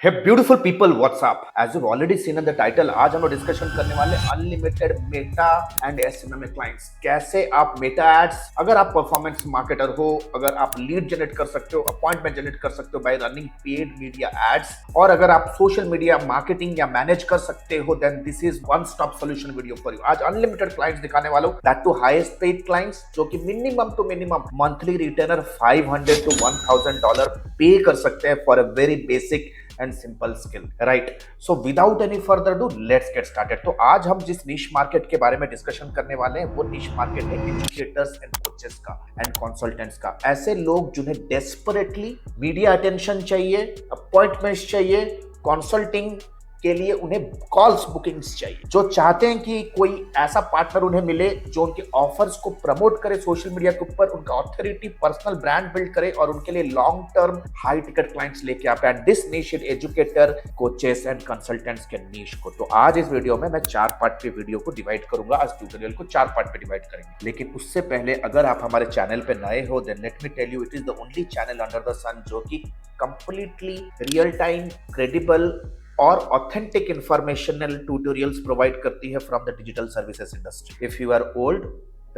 Hey beautiful people, what's up? As you've already seen in the title, आज हम लोग discussion करने वाले unlimited Meta and SMM clients. कैसे आप मेटा एड्स, अगर आप परफॉर्मेंस मार्केटर हो, अगर आप लीड जनरेट कर सकते हो, अपॉइंटमेंट जनरेट कर सकते हो by running paid media ads, और अगर आप सोशल मीडिया मार्केटिंग या मैनेज कर सकते हो, then this is one stop solution video for you. आज अनलिमिटेड क्लाइंट्स दिखाने वाला हूं, that too highest paid clients, जो कि minimum to minimum monthly retainer $500 to $1,000 पे कर सकते हैं for a very basic and simple skill, right? So without any further do, let's get started. तो आज हम जिस निश मार्केट के बारे में डिस्कशन करने वाले हैं, वो निश मार्केट है एजुकेटर्स एंड कोचेस का एंड कंसल्टेंट्स का। ऐसे लोग जिन्हें डेस्परेटली मीडिया अटेंशन चाहिए, अपॉइंटमेंट्स चाहिए, कंसल्टिंग के लिए उन्हें कॉल्स बुकिंग्स चाहिए, जो चाहते हैं कि कोई ऐसा पार्टनर उन्हें मिले जो उनके ऑफर्स को प्रमोट करे सोशल मीडिया के ऊपर, उनका ऑथोरिटी पर्सनल ब्रांड बिल्ड करे और उनके लिए long term high ticket clients लेके आते हैं। दिस निश is educator, coaches and consultants के निश को। तो आज इस वीडियो में मैं 4 पार्ट पे वीडियो को डिवाइड करूंगा। आज ट्यूटोरियल को 4 पार्ट पे डिवाइड करेंगे, लेकिन उससे पहले अगर आप हमारे चैनल पे नए हो, then let me tell you, it is the only channel under the sun जो कि कंप्लीटली रियल टाइम, क्रेडिबल और ऑथेंटिक इंफॉर्मेशनल ट्यूटोरियल्स प्रोवाइड करती है from the digital services industry. If you are old,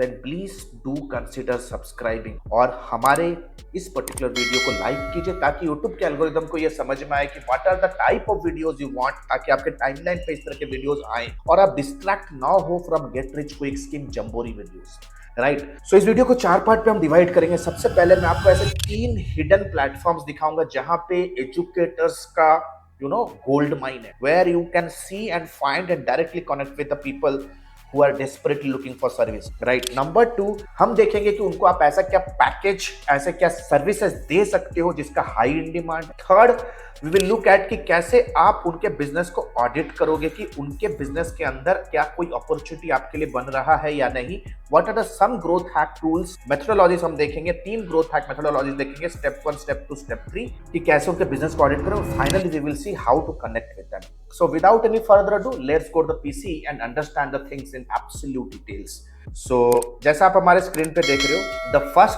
then please do consider subscribing और हमारे इस particular video को like कीजिए, ताकि यूट्यूब के एल्गोरिदम को यह समझ में आए कि what are the type of videos you want, ताकि आपके टाइमलाइन पे इस तरह के वीडियोस आए और आप डिस्ट्रैक्ट ना हो from get rich quick scheme jamboree videos, right? So इस वीडियो को 4 पार्ट पे हम डिवाइड करेंगे। सबसे पहले मैं आपको ऐसे 3 हिडन प्लेटफॉर्म्स दिखाऊंगा जहां पे एजुकेटर्स का gold mine है, where you can see and find and directly connect with the people who are desperately looking for service, right? Number 2, हम देखेंगे कि उनको आप ऐसा क्या पैकेज, ऐसे क्या सर्विसेज दे सकते हो जिसका high in demand. Third, we will look at कि कैसे आप उनके बिजनेस को ऑडिट करोगे कि उनके बिजनेस के अंदर क्या कोई अपॉर्चुनिटी आपके लिए बन रहा है या नहीं। What are the some growth hack tools, methodologies हम देखेंगे, 3 ग्रोथ हैक मेथोडोलॉजीज देखेंगे, स्टेप 1, स्टेप 2, स्टेप 3, कि कैसे उनके बिजनेस को ऑडिट करो। Finally we will see how to connect with them. So without any further ado, let's go to the PC and understand the things in absolute details. So जैसा आप हमारे screen पे देख रहे हो, the first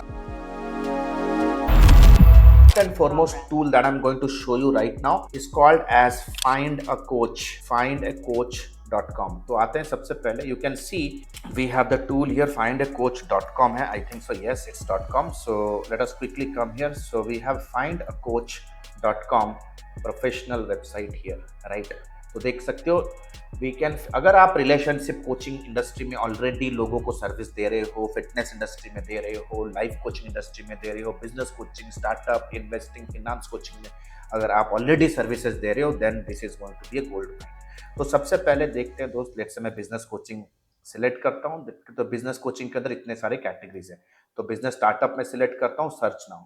and foremost tool that I'm going to show you right now is called as Find a Coach, findacoach.com. तो आते हैं सबसे पहले, you can see we have the tool here, findacoach.com है, I think so, yes, it's .com. So let us quickly come here. So we have findacoach.com professional website here, right? तो देख सकते हो, वी कैन, अगर आप relationship coaching industry में already लोगों को सर्विस दे रहे हो, फिटनेस इंडस्ट्री में दे रहे हो, लाइफ कोचिंग इंडस्ट्री में दे रहे हो, business coaching, startup, investing, finance coaching में अगर आप ऑलरेडी सर्विसेज दे रहे हो, then this is going to be a gold mine. तो सबसे पहले देखते हैं दोस्त, लेट्स से मैं बिजनेस कोचिंग सिलेक्ट करता हूँ। तो बिजनेस कोचिंग के अंदर इतने सारे कैटेगरीज हैं, तो बिजनेस स्टार्टअप में सिलेक्ट करता हूँ, search now.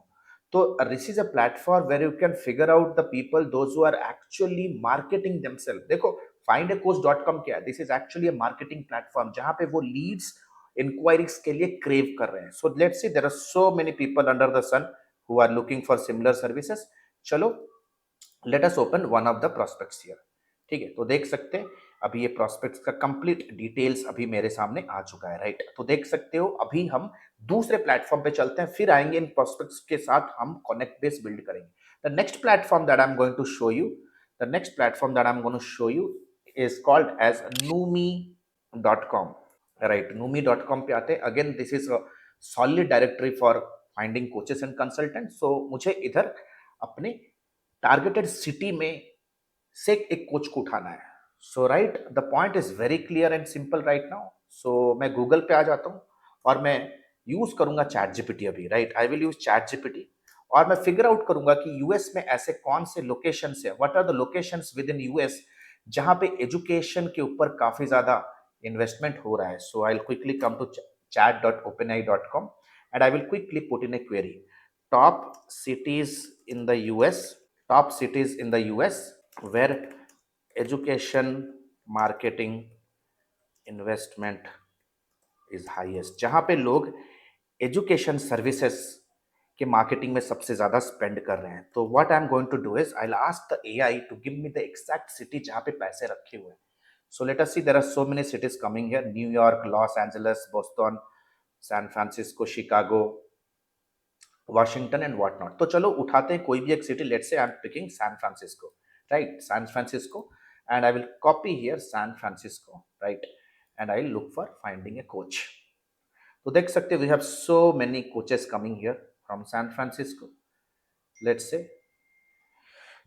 So this is a platform where you can figure out the people, those who are actually marketing themselves. देखो, findacoach.com क्या है? This is actually a marketing platform जहाँ पे वो leads, inquiries के लिए crave कर रहे हैं. So let's see, there are so many people under the sun who are looking for similar services. चलो, let us open one of the prospects here. ठीक है, तो देख सकते हैं अभी ये प्रोस्पेक्ट्स का कंप्लीट डिटेल्स अभी मेरे सामने आ चुका है, राइट? तो देख सकते हो, अभी हम दूसरे प्लेटफॉर्म पे चलते हैं, फिर आएंगे इन प्रोस्पेक्ट्स के साथ हम कनेक्ट बेस बिल्ड करेंगे। The next platform that I am going to show you, the next platform that I am going to show you is called as numi.com, right? numi.com पे आते हैं। Again this is a solid directory for finding coaches and consultant. So मुझे इधर अपने targeted city में से एक coach को उठाना है। So right, the point is very clear and simple right now. So मैं गूगल पे आ जाता हूँ और मैं यूज करूंगा चैट जीपीटी अभी, right? I will use chat GPT और मैं फिगर आउट करूंगा कि यूएस में ऐसे कौन से लोकेशन है, what are the locations within US जहां पे एजुकेशन के ऊपर काफी ज्यादा इन्वेस्टमेंट हो रहा है। So I will quickly come to chat.openai.com and I will quickly put in a query, top cities in the US, top cities in the US where education marketing investment is highest, जहां पे लोग education services के marketing में सबसे ज्यादा spend कर रहे हैं। तो what I am going to do is I will ask the AI to give me the exact city जहां पे पैसे रखे हुए हैं। So let us see, there are so many cities coming here, New York, Los Angeles, Boston, San Francisco, Chicago, Washington and what not. तो चलो उठाते हैं कोई भी एक city, let's say I am picking San Francisco, right? San Francisco, and I will copy here San Francisco, right? And I will look for finding a coach. तो देख सकते हैं we have so many coaches coming here from San Francisco. Let's say,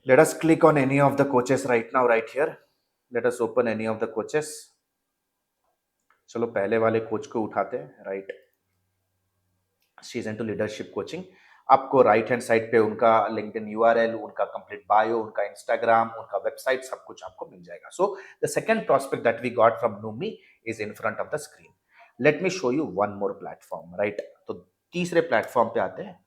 let us click on any of the coaches right now, right here. Let us open any of the coaches. चलो पहले वाले coach को उठाते हैं, right? She is into leadership coaching. आपको right hand side पे उनका LinkedIn URL, उनका कंप्लीट बायो, उनका इंस्टाग्राम, उनका वेबसाइट, सब कुछ आपको मिल जाएगा. So the second prospect that we got from Numi is in front of the screen. Let me show you one more platform, right? तो तीसरे प्लेटफॉर्म पे आते हैं.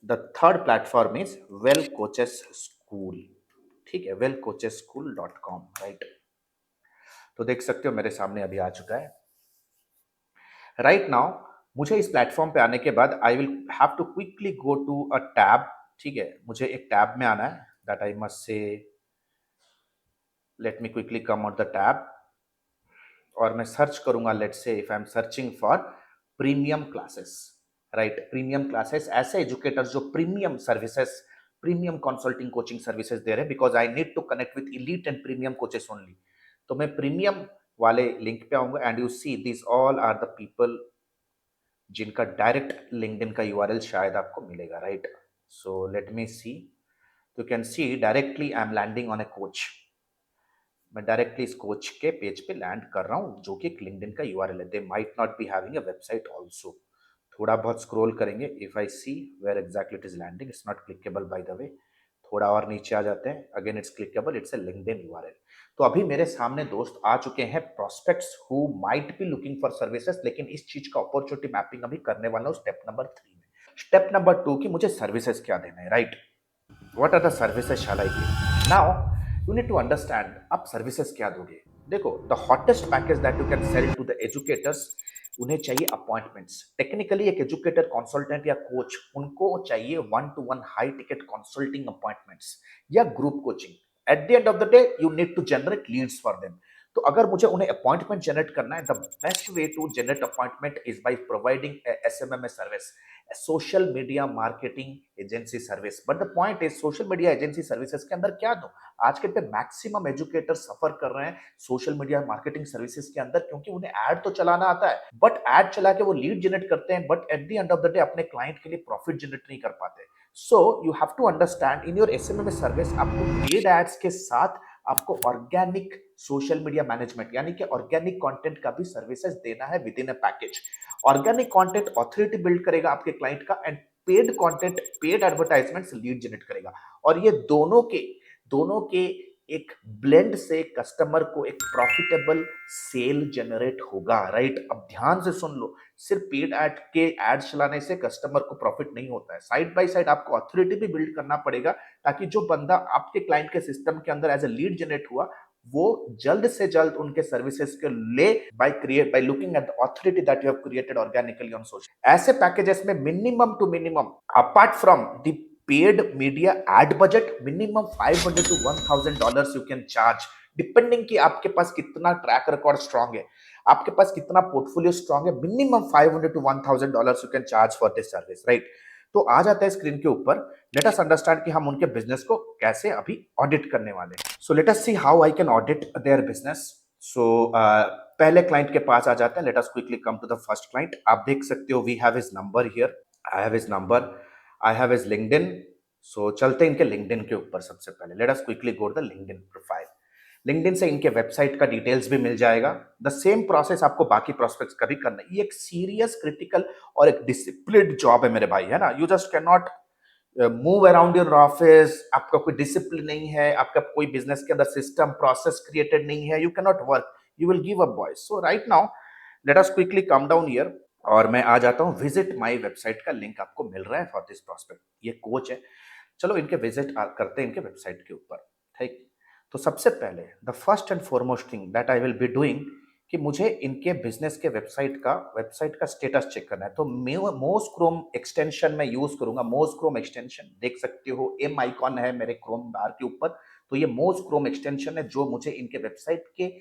The third platform is well coaches school. ठीक है, wellcoachesschool.com, right? तो देख सकते हो मेरे सामने अभी आ चुका है. राइट नाउ मुझे इस प्लेटफॉर्म पे आने के बाद I will have to quickly go to a tab. ठीक है, मुझे एक टैब में आना है. That I must say, let me quickly come out the tab और मैं सर्च करूंगा. Let's say if I am searching for premium classes, right? Premium classes, ऐसे एजुकेटर्स जो premium services, premium consulting coaching services दे रहे हैं, because I need to connect with elite and premium coaches only. तो मैं premium वाले link पे आऊंगा and you see this all are the people जिनका डायरेक्ट लिंक्डइन का यूआरएल शायद आपको मिलेगा, right? So let me see. You can see directly I am landing on a coach. मैं डायरेक्टली इस कोच के पेज पे लैंड कर रहा हूँ जो कि लिंक्डइन का यूआरएल है. They might not be having a website also. थोड़ा बहुत स्क्रॉल करेंगे. If I C where exactly it is landing, it's not clickable by the way. थोड़ा और नीचे आ जाते हैं. Again it's clickable, it's a LinkedIn URL. तो अभी मेरे सामने दोस्त आ चुके हैं, prospects who might be looking for services. लेकिन इस चीज का अपॉर्चुनिटी मैपिंग अभी करने वाला हूँ स्टेप नंबर 3 में. स्टेप नंबर 2 की मुझे सर्विसेज क्या देना है, right? What are the services shall I give? Now you need to understand आप सर्विसेज क्या दोगे. देखो, the hottest package that you can sell to the educators, उन्हें चाहिए अपॉइंटमेंट्स. टेक्निकली एक एजुकेटर, कंसल्टेंट या कोच, उनको चाहिए 1-to-1 high ticket consulting appointments या group coaching. At the end of the day you need to generate leads for them. तो अगर मुझे उन्हें अपॉइंटमेंट जनरेट करना है, the best way to generate appointment is by providing SMM service, social media marketing agency service. But the point is, social media agency services के अंदर क्या दो? आज के पे मैक्सिमम एजुकेटर सफर कर रहे हैं सोशल मीडिया मार्केटिंग सर्विसेज के अंदर, क्योंकि उन्हें एड तो चलाना आता है, बट एड चला के वो लीड जनरेट करते हैं, but at the end of the day अपने क्लाइंट के लिए प्रॉफिट जनरेट नहीं कर पाते. So you have to understand, in your SMM service आपको पेड एड्स के साथ आपको ऑर्गेनिक सोशल मीडिया मैनेजमेंट यानी कि ऑर्गेनिक कंटेंट का भी सर्विसेज देना है with in a package. Organic content authority build करेगा आपके क्लाइंट का, and paid content, paid advertisements lead generate करेगा. और ये दोनों के एक ब्लेंड से कस्टमर को एक प्रॉफिटेबल सेल जनरेट होगा, राइट? अब ध्यान से सुन लो, सिर्फ पेड एड चलाने से कस्टमर को प्रॉफिट नहीं होता है. साइड बाय साइड आपको अथॉरिटी भी बिल्ड करना पड़ेगा, ताकि जो बंदा आपके क्लाइंट के सिस्टम के अंदर एज ए लीड जनरेट हुआ, वो जल्द से जल्द उनके सर्विसेज के ले by looking at the authority that you have created organically on social. ऐसे पैकेजेस में minimum to minimum, apart from the paid media ad budget, minimum $500 to $1,000 you can charge, depending कि आपके पास कितना ट्रैक रिकॉर्ड स्ट्रांग है, आपके पास कितना portfolio strong है. Minimum $500 to $1,000 you can charge for this service, right? तो आ जाता है स्क्रीन के ऊपर. लेट अस अंडरस्टैंड कि हम उनके बिजनेस को कैसे अभी ऑडिट करने वाले हैं. So let us see how I can audit their business. So पहले क्लाइंट के पास आ जाते हैं. Let us quickly come to the first client. आप देख सकते हो we have his number here, I have his number, I have his LinkedIn. So चलते हैं इनके LinkedIn के ऊपर. सबसे पहले let us quickly go to the LinkedIn profile. LinkedIn से इनके वेबसाइट का डिटेल्स भी मिल जाएगा. द सेम प्रोसेस आपको बाकी प्रोस्पेक्ट्स का भी करना है. ये एक सीरियस, क्रिटिकल और एक डिसिप्लिन्ड जॉब है मेरे भाई, है ना? You just can not move around your office. आपका कोई डिसिप्लिन नहीं है, आपका कोई बिजनेस के अंदर सिस्टम प्रोसेस क्रिएटेड नहीं है, you can not work, you will give up boys. So right now let us quickly come down here और मैं आ जाता हूँ. विजिट माय वेबसाइट का लिंक आपको मिल रहा है फॉर दिस प्रोस्पेक्ट. ये कोच है. चलो इनके विजिट करते हैं इनके वेबसाइट के ऊपर, ठीक? तो सबसे पहले the first and foremost thing that I will be doing कि मुझे इनके बिजनेस के वेबसाइट का स्टेटस चेक करना है. तो मोज क्रोम एक्सटेंशन में यूज करूंगा. मोज क्रोम एक्सटेंशन देख सकते हो, एम आइकॉन है मेरे क्रोम बार के ऊपर. तो ये मोज क्रोम एक्सटेंशन है जो मुझे इनके वेबसाइट के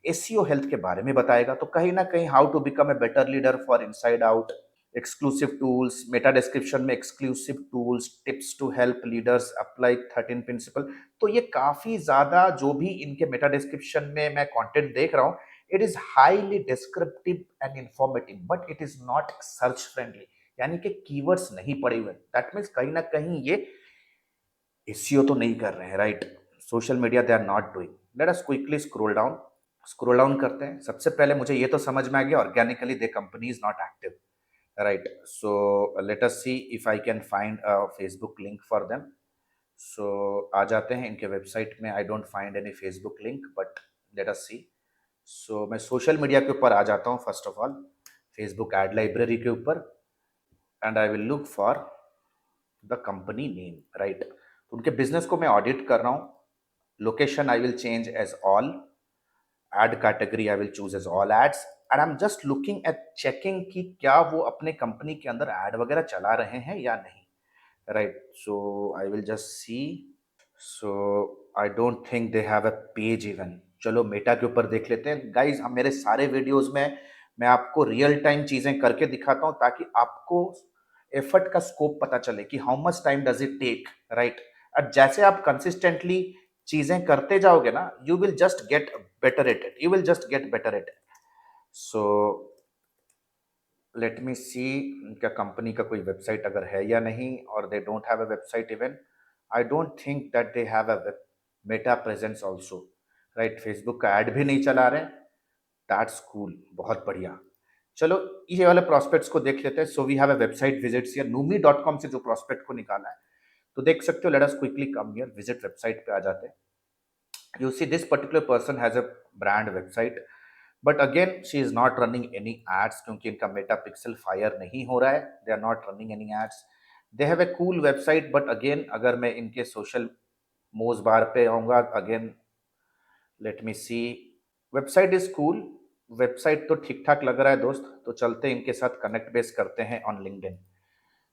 एसईओ हेल्थ के बारे में बताएगा. तो कहीं ना कहीं how to become a better leader for inside out, exclusive tools, meta description में exclusive tools, tips to help leaders apply 13 principle. तो ये काफी ज्यादा जो भी इनके मेटा डिस्क्रिप्शन में मैं कंटेंट देख रहा हूँ, it is highly descriptive and informative, but it is not search friendly, यानी कि कीवर्ड्स नहीं पड़े हुए। दैट मीन्स कहीं ना कहीं ये एसईओ तो नहीं कर रहे हैं, right? Social media they are not doing. Let us quickly scroll down करते हैं। सबसे पहले मुझे ये तो समझ में आ गया, organically the company is not active, right? So let us see if I can find a Facebook link for them. So आ जाते हैं इनके वेबसाइट में। I don't find any Facebook link, but let us see. So मैं social media के ऊपर आ जाता हूँ, first of all Facebook ad library के ऊपर, and I will look for the company name, right? तो उनके बिजनेस को मैं ऑडिट कर रहा हूँ। Location I will change as all, ad category I will choose as all ads, and I am just looking at checking कि क्या वो अपने कंपनी के अंदर एड वगैरह चला रहे हैं या नहीं, right? So I will just see. So I don't think they have a page even. चलो मेटा के ऊपर देख लेते हैं गाइज। हम मेरे सारे वीडियोस में मैं आपको रियल टाइम चीजें करके दिखाता हूं, ताकि आपको एफर्ट का स्कोप पता चले कि how much time does it take, right? और जैसे आप कंसिस्टेंटली चीजें करते जाओगे ना, you will just get better at it, you will just get better at it. So let me see क्या कंपनी का कोई वेबसाइट अगर है या नहीं, और दे don't have a website even. I don't think that they have a Meta presence also, right? Facebook का add भी नहीं चला रहे। दैट्स कूल, बहुत बढ़िया। चलो ये वाले प्रोस्पेक्ट्स को देख लेते हैं। So we have a website visits here, numi.com से जो प्रोस्पेक्ट को निकाला है, तो देख सकते हो। Late us quickly come here, visit website पे आ जाते हैं। You see this particular person has a brand website, but again she is not running any ads क्योंकि इनका मेटा पिक्सल फायर नहीं हो रहा है। They are not running any ads. They have a cool website, but again अगर मैं इनके social मोज बार पे आऊँगा, again let me see. Website is cool, website तो ठीक ठाक लग रहा है दोस्त। तो चलते हैं इनके साथ कनेक्ट बेस करते हैं on LinkedIn.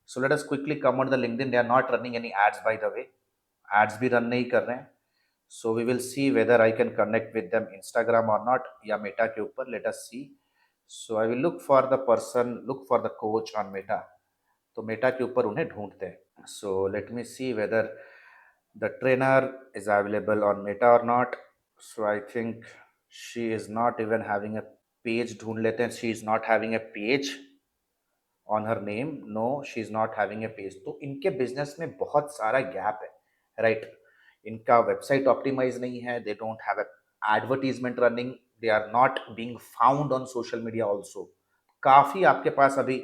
So let us quickly come on the LinkedIn. They are not running any ads by the way, ads भी रन नहीं कर रहे हैं। So we will see whether I can connect with them Instagram or not, या Meta के ऊपर। Let us see. So I will look for the person, look for the coach on Meta. तो Meta के ऊपर उन्हें ढूंढते हैं। So let me see whether the trainer is available on Meta or not. So I think she is not even having a page। ढूंढ लेते हैं। She is not having a page on her name. No, she is not having a page। तो इनके business में बहुत सारा gap है, right? इनका वेबसाइट ऑप्टिमाइज नहीं है, they don't have advertisement running, they are not being found on social media also. काफी आपके पास अभी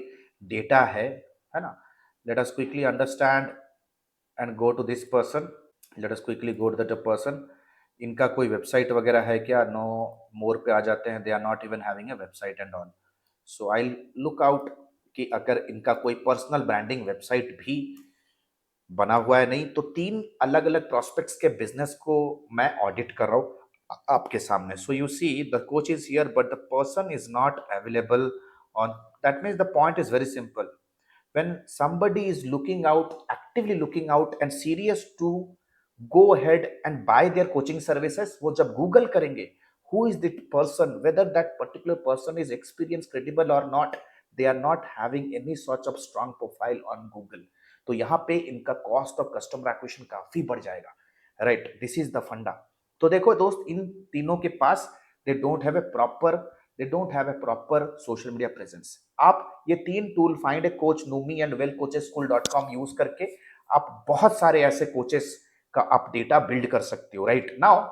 डेटा है ना? Let us quickly understand and go to this person. Let us quickly go to that person. इनका कोई website वगैरह है क्या? नो। मोर पे आ जाते हैं, they are not even having a website and all. So I look out कि अगर इनका कोई पर्सनल ब्रांडिंग वेबसाइट भी बना हुआ है नहीं, तो 3 अलग अलग प्रोस्पेक्ट्स के बिजनेस को मैं ऑडिट कर रहा हूं आपके सामने। So you see the coach is here but the person is not available on. That means the point is very simple. when somebody is looking out, actively looking out and serious to go ahead and buy their coaching services, वो जब Google करेंगे who is the person, whether that particular person is experienced, credible or not, they are not having any sort of strong profile on Google। तो यहाँ पे इनका cost of customer acquisition काफी बढ़ जाएगा, राइट? दिस इज द फंडा। तो देखो दोस्त, इन तीनों के पास they don't have a proper social media presence. आप ये 3 tool, find a coach, Numi and wellcoacheschool.com use करके आप बहुत सारे ऐसे कोचेस का आप डेटा बिल्ड कर सकते हो, right? Now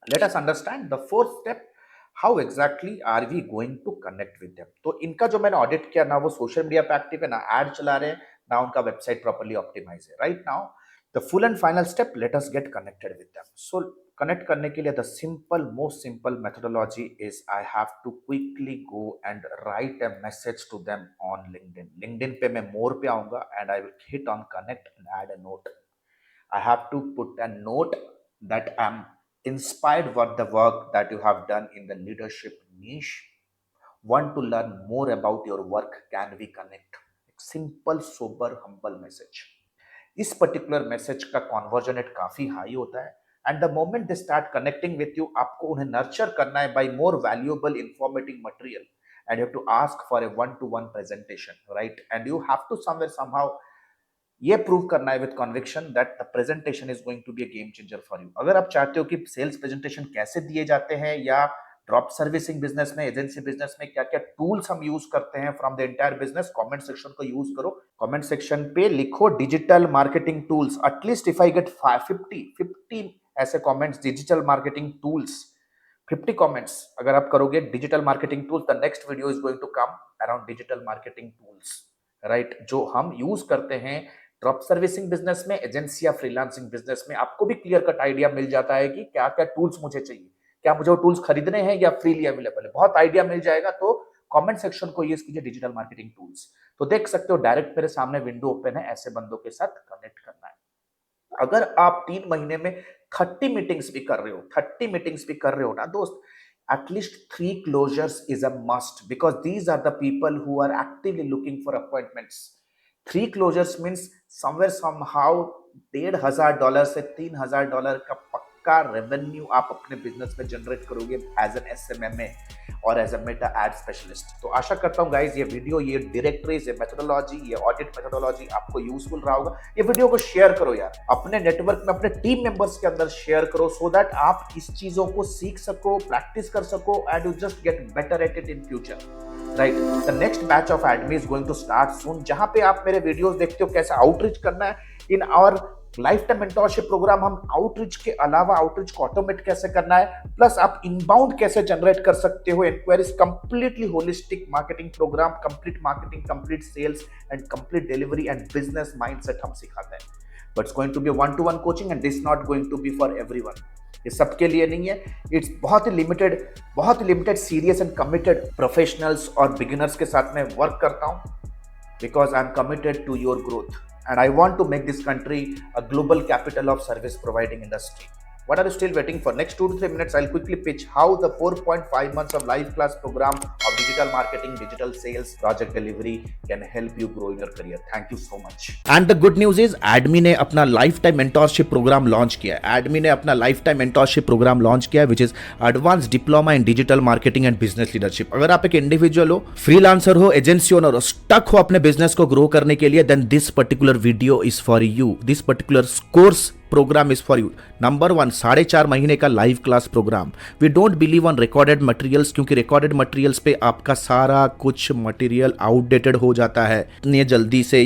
let us understand the fourth step, how exactly are we going to connect with them. तो इनका जो मैंने ऑडिट किया ना, वो सोशल मीडिया पे एक्टिव है ना, एड चला रहे हैं ना, उनका वेबसाइट प्रॉपर्ली ऑप्टिमाइज है। Right now the full and final step, let us get connected with them. So connect करने के लिए the simple, most simple methodology is I have to quickly go and write a message to them on LinkedIn. LinkedIn पे मैं more पे आऊंगा and I will hit on connect and add a note. I have to put a note that I'm inspired what the work that you have done in the leadership niche. Want to learn more about your work? Can we connect? Simple, sober, humble message. इस particular message का conversion rate काफी high होता है and the moment they start connecting with you, आपको उन्हें nurture करना है by more valuable informative material and you have to ask for a one-to-one presentation, right? And you have to somewhere somehow ये prove करना है with conviction that the presentation is going to be a game changer for you. अगर आप चाहते हो कि sales presentation कैसे दिए जाते हैं या ड्रॉप सर्विसिंग बिजनेस में, एजेंसी बिजनेस में क्या क्या टूल्स हम यूज करते हैं from the entire business, comment section को यूज करो। कमेंट सेक्शन पे लिखो digital marketing tools. At least if I get 50 ऐसे comments, digital marketing tools, 50 comments अगर आप करोगे digital marketing tools, the next video is going to come around digital marketing tools, right, जो हम यूज करते हैं ड्रॉप सर्विसिंग बिजनेस में, agency या फ्रीलांसिंग बिजनेस में। आपको भी क्लियर कट आइडिया मिल जाता है कि क्या क्या टूल्स मुझे चाहिए, क्या मुझे वो टूल्स खरीदने हैं या फ्रीली अवेलेबल है, बहुत आइडिया मिल जाएगा। तो कमेंट सेक्शन को यूज कीजिए डिजिटल मार्केटिंग टूल्स। तो देख सकते हो डायरेक्ट मेरे सामने विंडो ओपन है, ऐसे बंदों के साथ कनेक्ट करना है। अगर आप 3 महीने में 30 मीटिंग्स भी कर रहे हो ना दोस्त, at least 3 closures is a must, because these are the people who are actively looking for appointments. 3 closures means somewhere somehow $1,500 से $3,000 का पक्का रेवेन्यू आप अपने बिजनेस में जनरेट करोगे एज एन SMMA और as a Meta ad specialist. तो आशा करता हूं गाइज ये वीडियो, ये डायरेक्टरीज, ये मेथोडोलॉजी, ये ऑडिट मेथोडोलॉजी आपको यूजफुल रहा होगा। ये वीडियो को शेयर करो यार, अपने नेटवर्क में अपने टीम मेंबर्स के अंदर शेयर करो, सो दैट आप इस चीजों को सीख सको, प्रैक्टिस कर सको and you just get better at it in future, right. The next batch of एडमी is going to start soon, जहां पे आप मेरे वीडियोस देखते हो कैसे आउटरीच करना है। In our lifetime mentorship programme हम आउटरीच के अलावा आउटरीच को ऑटोमेट कैसे करना है, प्लस आप इनबाउंड कैसे जनरेट कर सकते हो inquiries, completely holistic marketing program, complete marketing, complete sales and complete delivery and business mindset हम सिखाते हैं। But it's going to be one to one coaching and this not going to be for everyone. ये सबके लिए नहीं है, इट्स बहुत ही limited serious and committed professionals और बिगिनर्स के साथ में वर्क करता हूं, because I am committed to your growth and I want to make this country a global capital of service providing industry. What are you still waiting for? Next 2 to 3 minutes, I'll quickly pitch how the 4.5 months of live class program of digital marketing, digital sales, project delivery can help you grow in your career. Thank you so much. And the good news is ADMI ने अपना lifetime mentorship program launch किया है। ADMI ने अपना lifetime mentorship program launch किया है, which is Advanced Diploma in Digital Marketing and Business Leadership। अगर आप एक इंडिविजुअल हो, फ्रीलांसर हो, एजेंसी ओनर हो, स्टक हो अपने बिजनेस को ग्रो करने के लिए, then this particular video is for you. This particular course programme is for you. Number 1, 4.5 महीने का live class programme. We don't believe on recorded materials, क्योंकि रिकॉर्डेड मटेरियल्स पे आपका सारा कुछ मटेरियल आउटडेटेड हो जाता है, इतनी जल्दी से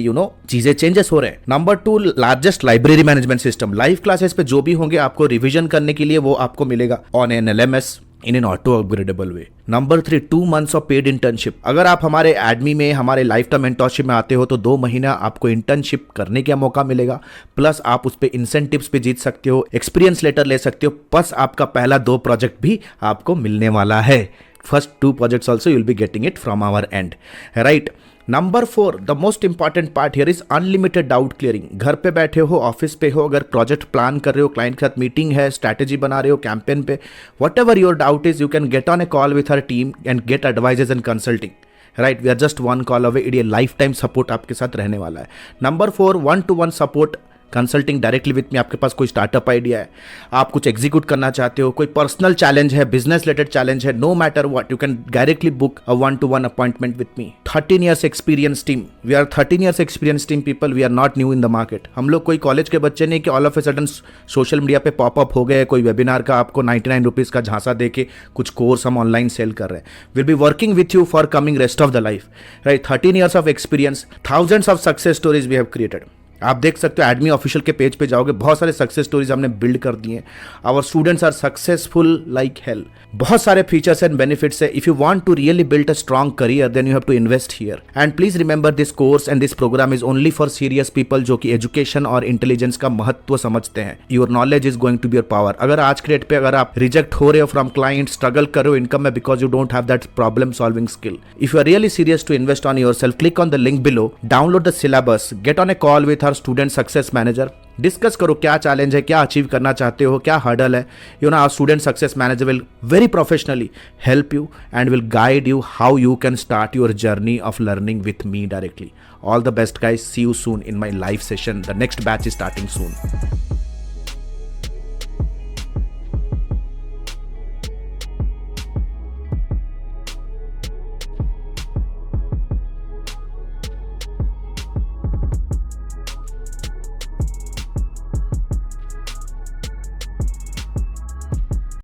चीजें चेंजेस हो रहे हैं। Number 2, largest library management system. Live classes पे जो भी होंगे आपको रिविजन करने के लिए वो आपको मिलेगा on an LMS in an auto upgradable way. Number 3, 2 months of paid internship। अगर आप हमारे एडमी में, हमारे लाइफ टाइम मेंटरशिप में आते हो तो 2 महीना आपको इंटर्नशिप करने का मौका मिलेगा, प्लस आप उस पर इंसेंटिव्स पे जीत सकते हो, एक्सपीरियंस लेटर ले सकते हो, प्लस आपका पहला 2 प्रोजेक्ट भी आपको मिलने वाला है। First 2 projects also you will be getting it from our end, right? Number 4, the most important part here is unlimited doubt clearing. घर पे बैठे हो, ऑफिस पे हो, अगर प्रोजेक्ट प्लान कर रहे हो, क्लाइंट के साथ मीटिंग है, स्ट्रैटेजी बना रहे हो कैंपेन पे, whatever your doubt is, you can get on a call with our team and get advises and consulting, right. We are just 1 call away. ये लाइफ टाइम सपोर्ट आपके साथ रहने वाला है। Number 4, 1-to-1 support, consulting directly with me. आपके पास कोई startup idea है, आप कुछ एग्जीक्यूट करना चाहते हो, कोई पर्सनल चैलेंज है, बिजनेस रिलेटेड चैलेंज है, no matter what, you can directly book a 1-to-1 appointment with me. 13 years experience team. We are 13 years experience team people. We are not new in the market. हम लोग कोई college के बच्चे नहीं कि all of a sudden social media पे pop up हो गए, कोई वेबिनार का आपको 99 रुपीज़ का झांसा दे के कुछ कोर्स हम ऑनलाइन सेल कर रहे हैं। Will be working with you for coming rest of the life, right. 13 years of experience, thousands of success stories we have created. आप देख सकते हो एडमी ऑफिशियल के पेज पे जाओगे, बहुत सारे सक्सेस स्टोरीज हमने बिल्ड कर दिए हैं। Our students are successful like hell. बहुत सारे फीचर्स एंड बेनिफिट्स है। If you want to really build a strong career then you have to invest here. And please remember this course and this programme is only for serious people जो कि education और intelligence का महत्व समझते हैं। Your knowledge is going to be your power. अगर आज के डेट पे अगर आप रिजेक्ट हो रहे हो फ्रॉम क्लाइंट, स्ट्रगल कर रहे हो इनकम में because you don't have that problem solving skill, if you are really serious to invest on your self, click on the link below, download the syllabus, get on a call with our student success manager, discuss करो क्या challenge है, क्या achieve करना चाहते हो, क्या hurdle है। Our student success manager will very professionally help you and will guide you how you can start your journey of learning with me directly. All the best guys. See you soon in my live session. The next batch is starting soon.